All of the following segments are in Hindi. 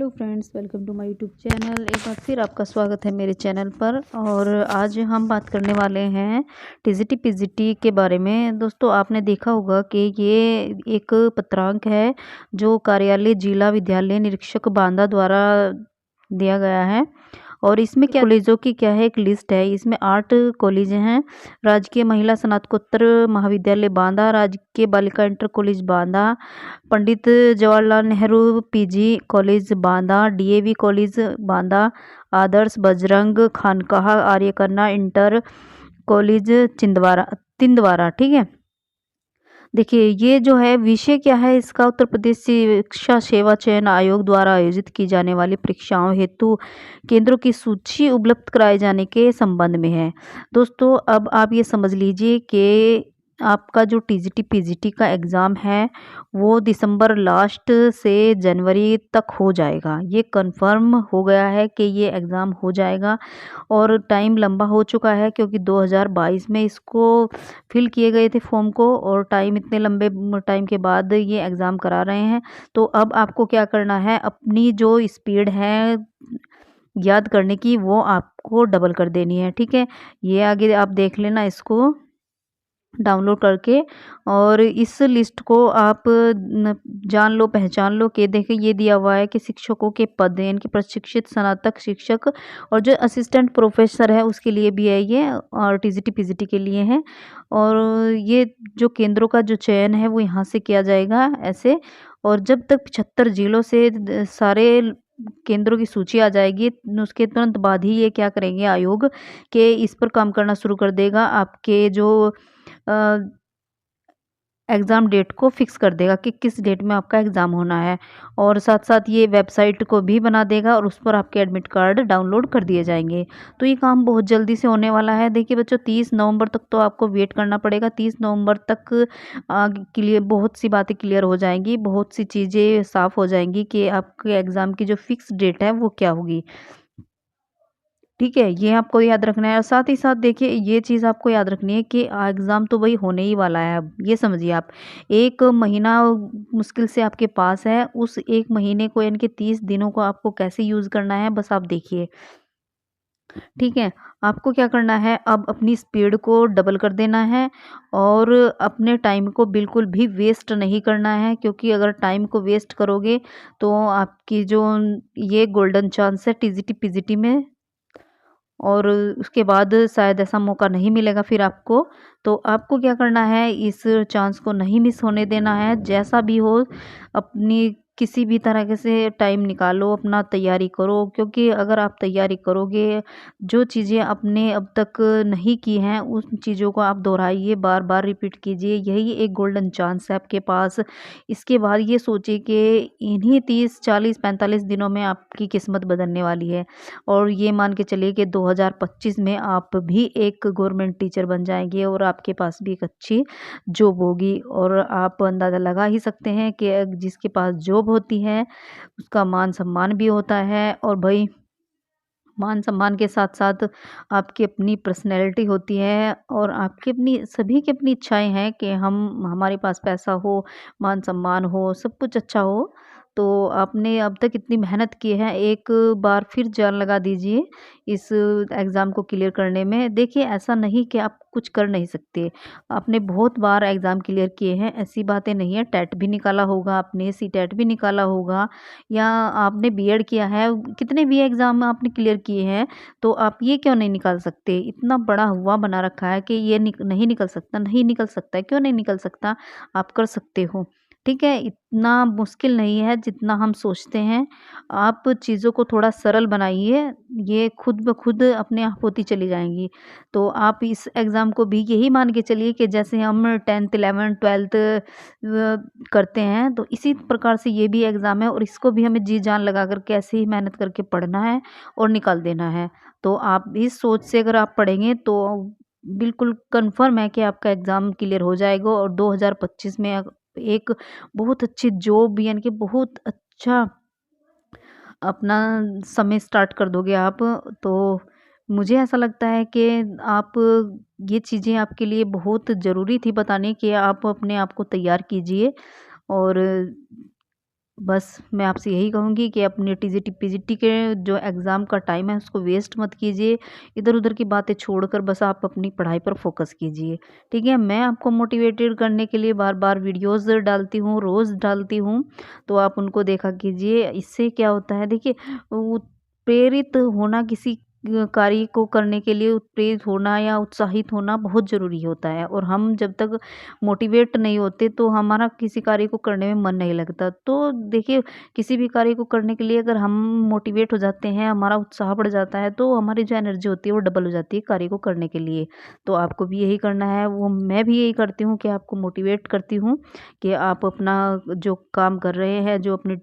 Hello friends, welcome to my YouTube channel. एक बार फिर आपका स्वागत है मेरे चैनल पर। और आज हम बात करने वाले हैं टीजीटी पीजीटी के बारे में। दोस्तों, आपने देखा होगा कि ये एक पत्रांक है जो कार्यालय जिला विद्यालय निरीक्षक बांदा द्वारा दिया गया है। और इसमें क्या कॉलेजों की क्या है, एक लिस्ट है। इसमें 8 कॉलेज हैं। राजकीय महिला स्नातकोत्तर महाविद्यालय Banda, Rajkiya Balika inter college Banda, Pandit Jawaharlal Nehru PG college Banda, DAV college Banda, Adarsh Bajrang Khanqah Arya Kanya inter college तिंदवारा। ठीक है, देखिए ये जो है विषय क्या है इसका, उत्तर प्रदेश शिक्षा सेवा चयन आयोग द्वारा आयोजित की जाने वाली परीक्षाओं हेतु केंद्रों की सूची उपलब्ध कराए जाने के संबंध में है। दोस्तों, अब आप ये समझ लीजिए कि आपका जो टीजीटी पीजीटी का एग्ज़ाम है वो दिसंबर लास्ट से जनवरी तक हो जाएगा। ये कंफर्म हो गया है कि ये एग्ज़ाम हो जाएगा। और टाइम लंबा हो चुका है क्योंकि 2022 में इसको फिल किए गए थे फॉर्म को, और टाइम इतने लंबे टाइम के बाद ये एग्ज़ाम करा रहे हैं। तो अब आपको क्या करना है, अपनी जो स्पीड है याद करने की वो आपको डबल कर देनी है। ठीक है, ये आगे आप देख लेना इसको डाउनलोड करके। और इस लिस्ट को आप जान लो, पहचान लो कि देखिए ये दिया हुआ है कि शिक्षकों के पद हैं, इनके प्रशिक्षित स्नातक शिक्षक और जो असिस्टेंट प्रोफेसर है उसके लिए भी है ये, और टीजीटी पीजीटी के लिए है। और ये जो केंद्रों का जो चयन है वो यहाँ से किया जाएगा ऐसे। और जब तक 75 जिलों से सारे केंद्रों की सूची आ जाएगी उसके तुरंत बाद ही ये क्या करेंगे आयोग के इस पर काम करना शुरू कर देगा। आपके जो एग्ज़ाम डेट को फिक्स कर देगा कि किस डेट में आपका एग्ज़ाम होना है। और साथ साथ ये वेबसाइट को भी बना देगा और उस पर आपके एडमिट कार्ड डाउनलोड कर दिए जाएंगे। तो ये काम बहुत जल्दी से होने वाला है। देखिए बच्चों, 30 नवंबर तक तो आपको वेट करना पड़ेगा। 30 नवंबर तक क्लियर बहुत सी बातें क्लियर हो जाएंगी, बहुत सी चीज़ें साफ़ हो जाएंगी कि आपके एग्ज़ाम की जो फिक्स डेट है वो क्या होगी। ठीक है, ये आपको याद रखना है। और साथ ही साथ देखिए ये चीज़ आपको याद रखनी है कि एग्ज़ाम तो वही होने ही वाला है। अब ये समझिए आप, 1 महीना मुश्किल से आपके पास है। उस 1 महीने को यानी कि 30 दिनों को आपको कैसे यूज़ करना है बस आप देखिए। ठीक है, आपको क्या करना है, अब अपनी स्पीड को डबल कर देना है और अपने टाइम को बिल्कुल भी वेस्ट नहीं करना है। क्योंकि अगर टाइम को वेस्ट करोगे तो आपकी जो ये गोल्डन चांस है टीजीटी पीजीटी में, और उसके बाद शायद ऐसा मौका नहीं मिलेगा फिर आपको। तो आपको क्या करना है, इस चांस को नहीं मिस होने देना है। जैसा भी हो अपनी किसी भी तरह से टाइम निकालो, अपना तैयारी करो। क्योंकि अगर आप तैयारी करोगे, जो चीज़ें आपने अब तक नहीं की हैं उन चीज़ों को आप दोहराइए, बार बार रिपीट कीजिए। यही एक गोल्डन चांस है आपके पास। इसके बाद ये सोचिए कि इन्हीं 30 40 45 दिनों में आपकी किस्मत बदलने वाली है। और ये मान के चलिए कि 2025 में आप भी एक गवर्नमेंट टीचर बन जाएंगे और आपके पास भी एक अच्छी जॉब होगी। और आप अंदाज़ा लगा ही सकते हैं कि जिसके पास जॉब होती है उसका मान सम्मान भी होता है। और भाई, मान सम्मान के साथ साथ आपकी अपनी पर्सनैलिटी होती है और आपकी अपनी सभी की अपनी इच्छाएं हैं कि हमारे पास पैसा हो, मान सम्मान हो, सब कुछ अच्छा हो। तो आपने अब तक इतनी मेहनत की है, एक बार फिर जान लगा दीजिए इस एग्ज़ाम को क्लियर करने में। देखिए ऐसा नहीं कि आप कुछ कर नहीं सकते, आपने बहुत बार एग्ज़ाम क्लियर किए हैं, ऐसी बातें नहीं है। टेट भी निकाला होगा आपने, सीटेट भी निकाला होगा, या आपने बीएड किया है, कितने भी एग्ज़ाम आपने क्लियर किए हैं। तो आप ये क्यों नहीं निकाल सकते? इतना बड़ा हुआ बना रखा है कि ये नहीं निकल सकता, नहीं निकल सकता है। क्यों नहीं निकल सकता? आप कर सकते हो। ठीक है, इतना मुश्किल नहीं है जितना हम सोचते हैं। आप चीज़ों को थोड़ा सरल बनाइए, ये खुद ब खुद अपने आप होती चली जाएँगी। तो आप इस एग्ज़ाम को भी यही मान के चलिए कि जैसे हम 10th 11th 12th करते हैं, तो इसी प्रकार से ये भी एग्ज़ाम है और इसको भी हमें जी जान लगा कर के ऐसे ही मेहनत करके पढ़ना है और निकाल देना है। तो आप इस सोच से अगर आप पढ़ेंगे तो बिल्कुल कन्फर्म है कि आपका एग्ज़ाम क्लियर हो जाएगा और 2025 में एक बहुत अच्छी जॉब यानी कि बहुत अच्छा अपना समय स्टार्ट कर दोगे आप। तो मुझे ऐसा लगता है कि आप ये चीज़ें आपके लिए बहुत ज़रूरी थी बताने कि आप अपने आप को तैयार कीजिए। और बस मैं आपसे यही कहूँगी कि अपने टीजीटी पीजीटी के जो एग्ज़ाम का टाइम है उसको वेस्ट मत कीजिए। इधर-उधर की बातें छोड़कर बस आप अपनी पढ़ाई पर फ़ोकस कीजिए, ठीक है? मैं आपको मोटिवेटेड करने के लिए बार-बार वीडियोज़ डालती हूँ, रोज़ डालती हूँ, तो आप उनको देखा कीजिए। इससे क्या होता है देखिए, वो प्रेरित होना किसी कार्य को करने के लिए प्रेरित होना या उत्साहित होना बहुत ज़रूरी होता है, और हम जब तक मोटिवेट नहीं होते तो हमारा किसी कार्य को करने में मन नहीं लगता। तो देखिए, किसी भी कार्य को करने के लिए अगर हम मोटिवेट हो जाते हैं, हमारा उत्साह बढ़ जाता है, तो हमारी जो एनर्जी होती है वो डबल हो जाती है कार्य को करने के लिए। तो आपको भी यही करना है, वो मैं भी यही करती हूँ कि आपको मोटिवेट करती हूँ कि आप अपना जो काम कर रहे हैं, जो अपनी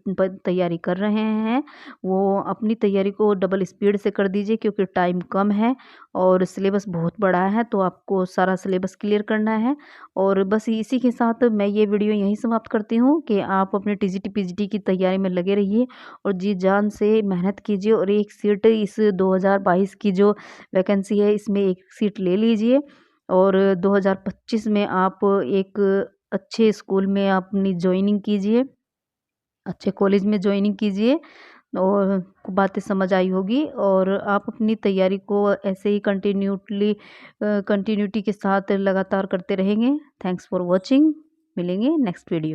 तैयारी कर रहे हैं, वो अपनी तैयारी को डबल स्पीड से कर दीजिए, क्योंकि टाइम कम है और सिलेबस बहुत बड़ा है, तो आपको सारा सिलेबस क्लियर करना है। और बस इसी के साथ मैं ये वीडियो यहीं समाप्त करती हूँ कि आप अपने टीजीटी पीजीटी की तैयारी में लगे रहिए और जी जान से मेहनत कीजिए, और एक सीट इस 2022 की जो वैकेंसी है इसमें एक सीट ले लीजिए, और 2025 में आप एक अच्छे स्कूल में अपनी जॉइनिंग कीजिए, अच्छे कॉलेज में जॉइनिंग कीजिए, और बातें समझ आई होगी, और आप अपनी तैयारी को ऐसे ही कंटिन्यूटी के साथ लगातार करते रहेंगे। Thanks for watching. मिलेंगे नेक्स्ट वीडियो।